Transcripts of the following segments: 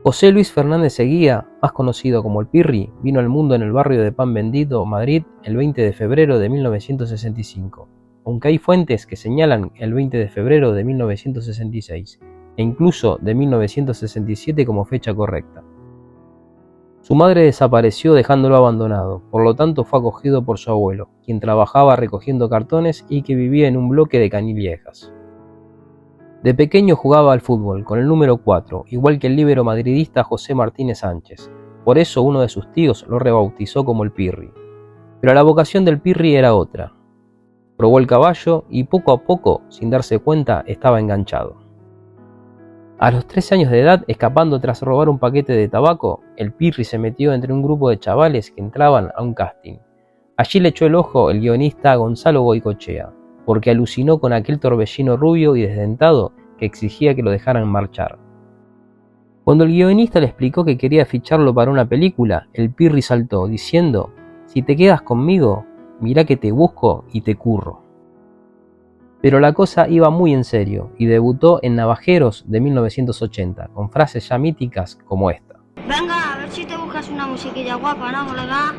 José Luis Fernández Eguía, más conocido como el Pirri, vino al mundo en el barrio de Pan Bendito, Madrid, el 20 de febrero de 1965, aunque hay fuentes que señalan el 20 de febrero de 1966 e incluso de 1967 como fecha correcta. Su madre desapareció dejándolo abandonado, por lo tanto fue acogido por su abuelo, quien trabajaba recogiendo cartones y que vivía en un bloque de Canillejas. De pequeño jugaba al fútbol con el número 4, igual que el líbero madridista José Martínez Sánchez, por eso uno de sus tíos lo rebautizó como el Pirri. Pero la vocación del Pirri era otra. Probó el caballo y poco a poco, sin darse cuenta, estaba enganchado. A los 13 años de edad, escapando tras robar un paquete de tabaco, el Pirri se metió entre un grupo de chavales que entraban a un casting. Allí le echó el ojo el guionista Gonzalo Goicoechea, porque alucinó con aquel torbellino rubio y desdentado que exigía que lo dejaran marchar. Cuando el guionista le explicó que quería ficharlo para una película, el Pirri saltó, diciendo: «Si te quedas conmigo, mirá que te busco y te curro». Pero la cosa iba muy en serio y debutó en Navajeros de 1980, con frases ya míticas como esta: «Venga, a ver si te buscas una musiquilla guapa, ¿no, colega?».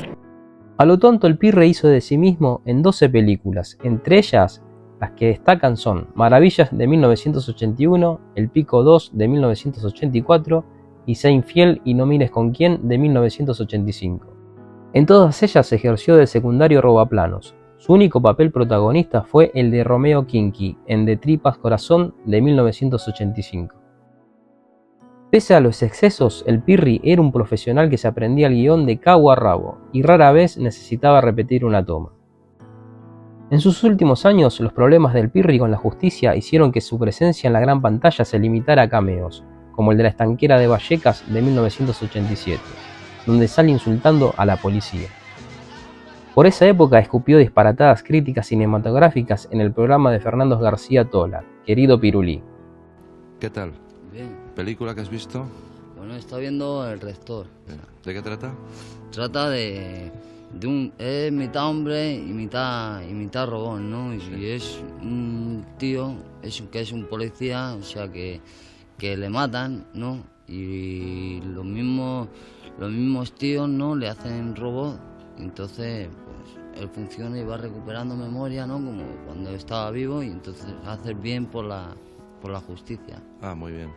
A lo tonto, el Pirri hizo de sí mismo en 12 películas, entre ellas las que destacan son Maravillas de 1981, El Pico 2 de 1984 y Sé infiel y no mires con quién de 1985. En todas ellas ejerció de secundario robaplanos. Su único papel protagonista fue el de Romeo Kinky en De tripas corazón de 1985. Pese a los excesos, el Pirri era un profesional que se aprendía el guión de cabo a rabo y rara vez necesitaba repetir una toma. En sus últimos años, los problemas del Pirri con la justicia hicieron que su presencia en la gran pantalla se limitara a cameos, como el de La estanquera de Vallecas de 1987, donde sale insultando a la policía. Por esa época escupió disparatadas críticas cinematográficas en el programa de Fernando García Tola, Querido Pirulí. ¿Qué tal? Bien. ¿Película que has visto? Bueno, está viendo El Rector. ¿De qué trata? Trata de un... es mitad hombre y mitad robot, ¿no? Y es un tío que es un policía, o sea que le matan, ¿no? Y los mismos tíos, ¿no? Le hacen robot. Entonces, pues, él funciona y va recuperando memoria, ¿no? Como cuando estaba vivo, y entonces hace bien por la justicia. Ah, muy bien.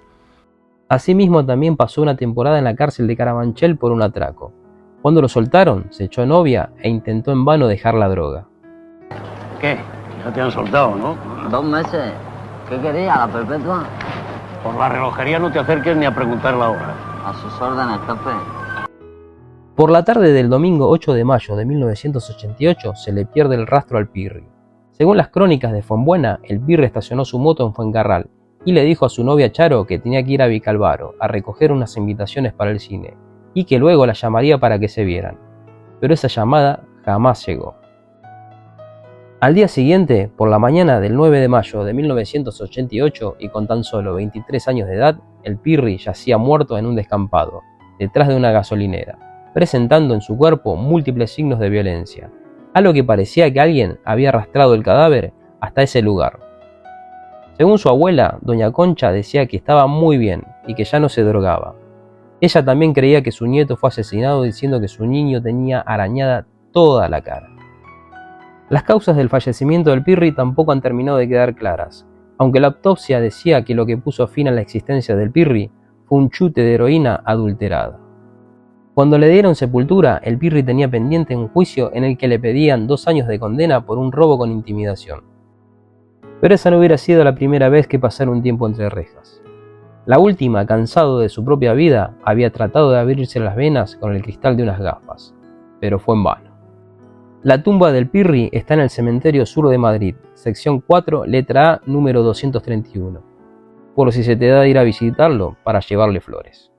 Asimismo, también pasó una temporada en la cárcel de Carabanchel por un atraco. Cuando lo soltaron, se echó novia e intentó en vano dejar la droga. ¿Qué? Ya te han soltado, ¿no? 2 meses. ¿Qué quería, la perpetua? Por la relojería no te acerques ni a preguntar la hora. A sus órdenes, jefe. Por la tarde del domingo 8 de mayo de 1988 se le pierde el rastro al Pirri. Según las crónicas de Fonbuena, el Pirri estacionó su moto en Fuencarral y le dijo a su novia Charo que tenía que ir a Vicalvaro a recoger unas invitaciones para el cine y que luego la llamaría para que se vieran. Pero esa llamada jamás llegó. Al día siguiente, por la mañana del 9 de mayo de 1988 y con tan solo 23 años de edad, el Pirri yacía muerto en un descampado, detrás de una gasolinera, presentando en su cuerpo múltiples signos de violencia, a lo que parecía que alguien había arrastrado el cadáver hasta ese lugar. Según su abuela, doña Concha decía que estaba muy bien y que ya no se drogaba. Ella también creía que su nieto fue asesinado, diciendo que su niño tenía arañada toda la cara. Las causas del fallecimiento del Pirri tampoco han terminado de quedar claras, aunque la autopsia decía que lo que puso fin a la existencia del Pirri fue un chute de heroína adulterada. Cuando le dieron sepultura, el Pirri tenía pendiente un juicio en el que le pedían 2 años de condena por un robo con intimidación. Pero esa no hubiera sido la primera vez que pasara un tiempo entre rejas. La última, cansado de su propia vida, había tratado de abrirse las venas con el cristal de unas gafas, pero fue en vano. La tumba del Pirri está en el Cementerio Sur de Madrid, sección 4, letra A, número 231, por si se te da ir a visitarlo para llevarle flores.